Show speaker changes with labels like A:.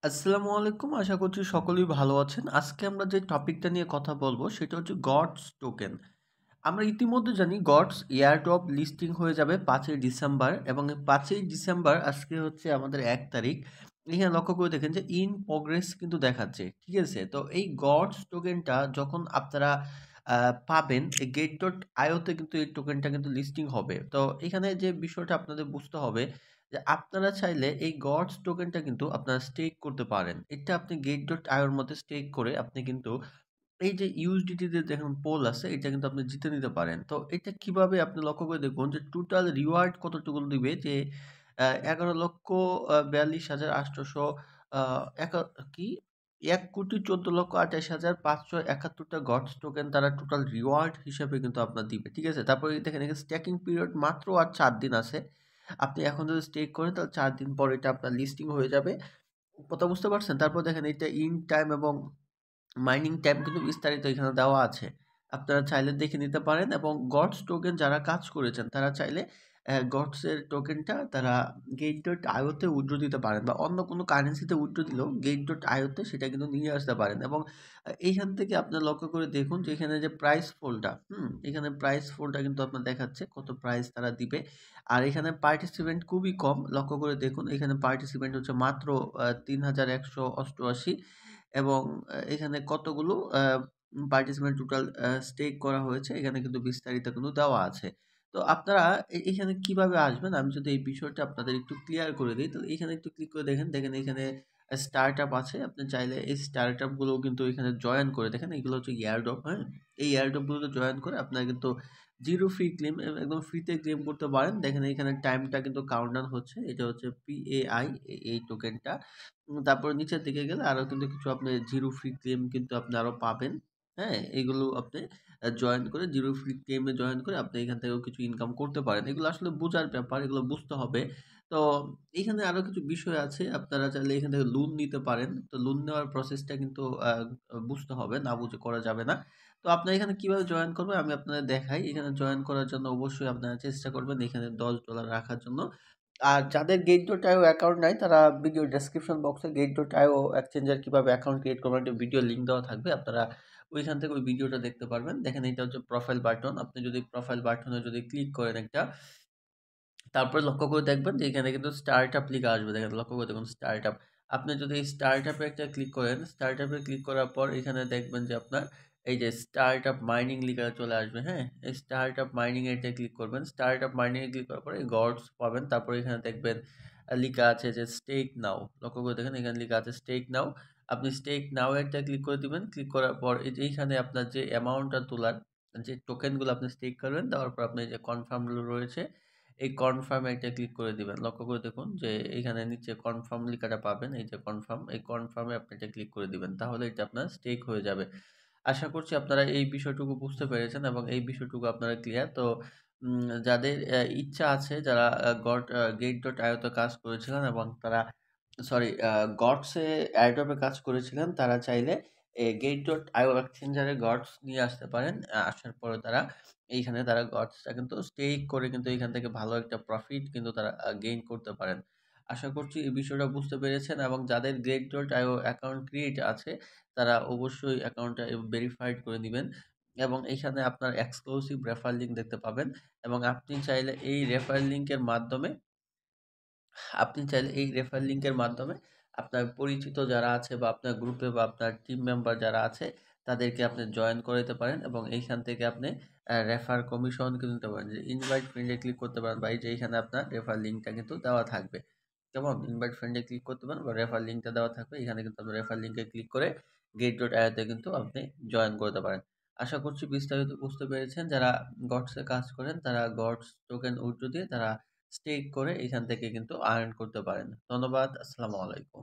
A: আসসালামু আলাইকুম। আশা করছি সকলেই ভালো আছেন। আজকে আমরা যে টপিকটা নিয়ে কথা বলব সেটা হচ্ছে গডস টোকেন। আমরা ইতিমধ্যে জানি গডস এয়ারড্রপ লিস্টিং হয়ে যাবে ৫ই ডিসেম্বর এবং এই ৫ই ডিসেম্বর আজকে হচ্ছে আমাদের ১ তারিখ। এখানে লক্ষ্য করে দেখেন যে ইন প্রোগ্রেস কিন্তু দেখাচ্ছে। ঠিক আছে? তো এই গডস টোকেনটা যখন আপনারা পাবেন এই gate.io তে কিন্তু এই টোকেনটা কিন্তু লিস্টিং হবে। তো এখানে যে বিষয়টা আপনাদের বুঝতে হবে যে আপনারা চাইলে এই গডস টোকেনটা কিন্তু আপনারা স্টেক করতে পারেন। এটা আপনি gate.io এর মধ্যে স্টেক করে আপনি কিন্তু এই যে ইউএসডিটি তে দেখুন পোল আছে এটা কিন্তু আপনি জিতে নিতে পারেন। তো এটা কিভাবে আপনি লক্ষ্য করে দেখুন যে টোটাল রিওয়ার্ড কতটুকু দিবে যে ১১,৪২,৮০০ আ একা কি ১,১৪,২৮,৫৭১ টা গডস টোকেন তারা টোটাল রিওয়ার্ড হিসেবে কিন্তু আপনার দিবে। ঠিক আছে? তারপরে দেখেন এখানে স্ট্যাকিং পিরিয়ড মাত্র আর ৪ দিন আছে। আপনি এখন যদি স্টেক করেন তাহলে ৪ দিন পর এটা আপনার লিস্টিং হয়ে যাবে। কথা বুঝতে পারছেন? তারপর দেখেন এটা ইন টাইম এবং মাইনিং টাইম কিন্তু বিস্তারিত এখানে দেওয়া আছে। আপনারা চাইলে দেখে নিতে পারেন এবং গডস টোকেন যারা কাজ করেছেন তারা চাইলে গডস এর টোকেনটা তারা gate.io তে উইথড্র দিতে পারেন বা অন্য কোনো কারেন্সিতে উইথড্র দিলেও gate.io তে সেটা কিন্তু নিয়ে আসতে পারেন এবং এইখান থেকে আপনার লক্ষ্য করে দেখুন যে এখানে যে প্রাইস ফলটা এখানে প্রাইস ফলটা কিন্তু আপনার দেখাচ্ছে কত প্রাইস তারা দিবে। আর এখানে পার্টিসিপেন্ট খুবই কম। লক্ষ্য করে দেখুন এখানে পার্টিসিপেন্ট হচ্ছে মাত্র ৩,১৮৮ এবং এখানে কতগুলো পার্টিসিপেন্ট টোটাল স্টেক করা হয়েছে এখানে কিন্তু বিস্তারিত কিন্তু দেওয়া আছে। তো আপনারা এখানে কিভাবে আসবেন আমি যদি এই বিষয়টা আপনাদের একটু ক্লিয়ার করে দেই, তো এখানে একটু ক্লিক করে দেখেন এখানে স্টার্টআপ আছে। আপনি চাইলে এই স্টার্টআপ গুলোও কিন্তু এখানে জয়েন করে দেখেন এগুলো হচ্ছে এয়ারড্রপ, হ্যাঁ? এই এয়ারড্রপ গুলোতে জয়েন করে আপনারা কিন্তু 0 ফ্রি ক্লেম একদম ফ্রিতে ক্লেম করতে পারেন। দেখেন এখানে টাইমটা কিন্তু কাউন্টডাউন হচ্ছে। এটা হচ্ছে PAI এই টোকেনটা। তারপরে নিচের দিকে গেলে আরো কিন্তু কিছু আপনি জিরো ফ্রি ক্লেম কিন্তু আপনি আরো পাবেন। হ্যাঁ? এগুলো আপনি জয়েন করে জিরো ফ্রি ক্লেম এ জয়েন করে আপনি এখান থেকেও কিছু ইনকাম করতে পারেন। এগুলো আসলে বোঝার ব্যাপার, এগুলো বুঝতে হবে। তো এখানে আরো কিছু বিষয় আছে। আপনারা চাইলে এখান থেকে লোন নিতে পারেন। তো লোন নেওয়ার প্রসেসটা কিন্তু বুঝতে হবে। না বুঝে করা যাবে না। তো আপনারা এখানে কিভাবে জয়েন করবেন আমি আপনাদের দেখাই। এখানে জয়েন করার জন্য অবশ্যই আপনারা চেষ্টা করবেন এখানে $10 রাখার জন্য। আর যাদের Gate.io অ্যাকাউন্ট নাই তারা ভিডিও ডেসক্রিপশন বক্সে Gate.io এক্সচেঞ্জার কিভাবে অ্যাকাউন্ট ক্রিয়েট করবেন একটা ভিডিও লিংক দেওয়া থাকবে। আপনারা ওইখান থেকে ওই ভিডিওটা দেখতে পারবেন। দেখেন এটা হচ্ছে প্রোফাইল বাটন। আপনি যদি প্রোফাইল বাটনে যদি ক্লিক করেন একটা, তারপরে লক্ষ্য করে দেখবেন যে এখানে কিন্তু স্টার্টআপ লিখা আসবে। দেখেন লক্ষ্য করে দেখুন স্টার্টআপ। আপনি যদি এই স্টার্টআপে একটা ক্লিক করেন, স্টার্টআপে ক্লিক করার পর এখানে দেখবেন যে আপনার এই যে স্টার্টআপ মাইনিং লিখা চলে আসবে, হ্যাঁ? এই স্টার্টআপ মাইনিং এ এটা ক্লিক করবেন। স্টার্টআপ মাইনিং এ ক্লিক করার পরে গডস পাবেন। তারপরে এখানে দেখবেন লিখা আছে যে স্টেক নাও। লক্ষ্য করে দেখেন এখানে লিখা আছে স্টেক নাও। আপনি স্টেক নাও একটা ক্লিক করে দিবেন। ক্লিক করার পর এই যে এইখানে আপনার যে অ্যামাউন্টটা তোলার যে টোকেন গুলো আপনি স্টেক করবেন, দেওয়ার পর আপনি যে কনফার্ম রয়েছে এই কনফার্ম এ একটা ক্লিক করে দিবেন। লক্ষ্য করে দেখুন যে এখানে নিচে কনফার্ম লেখাটা পাবেন। এই যে কনফার্ম, এই কনফার্ম এ আপনি এটা ক্লিক করে দিবেন। তাহলে এটা আপনার স্টেক হয়ে যাবে। আশা করছি আপনারা এই বিষয়টুকু বুঝতে পেরেছেন এবং এই বিষয়টুকু আপনারা ক্লিয়ার। তো যাদের ইচ্ছা আছে যারা gate.io তে কাজ করেছিলেন এবং তারা সরি গডস এ এয়ারড্রপ এ কাজ করেছিলেন তারা চাইলে gate.io এক্সচেঞ্জারে গডস নিয়ে আসতে পারেন। আসার পরে তারা এইখানে তারা গডসটা কিন্তু স্টেক করে কিন্তু এখান থেকে ভালো একটা প্রফিট কিন্তু তারা গেইন করতে পারেন। আশা করছি এই বিষয়টা বুঝতে পেরেছেন এবং যাদের gate.io অ্যাকাউন্ট ক্রিয়েট আছে তারা অবশ্যই অ্যাকাউন্টটা ভেরিফাইড করে নিবেন এবং এইখানে আপনার এক্সক্লুসিভ রেফার লিংক দেখতে পাবেন এবং আপনি চাইলে এই রেফার লিংকের মাধ্যমে আপনার পরিচিত যারা আছে বা আপনার গ্রুপে বা আপনার টিম মেম্বার যারা আছে তাদেরকে আপনি জয়েন করে দিতে পারেন এবং এইখান থেকে আপনি রেফার কমিশন কিন্তু নিতে পারেন যে ইনভাইট ফ্রেন্ডে ক্লিক করতে পারেন বা এই যে এইখানে আপনার রেফার লিংকটা কিন্তু দেওয়া থাকবে। কেমন? ইনভাইট ফ্রেন্ডে ক্লিক করতে পারেন বা রেফার লিংকটা দেওয়া থাকবে। এখানে কিন্তু আপনি রেফার লিংকে ক্লিক করে gate.io তে কিন্তু আপনি জয়েন করতে পারেন। আশা করছি বিস্তারিত বুঝতে পেরেছেন। যারা গডসে কাজ করেন তারা গডস টোকেন উইথড্র দিয়ে তারা স্টেক করে এখান থেকে কিন্তু আর্ন করতে পারেন। ধন্যবাদ। আসসালামু আলাইকুম।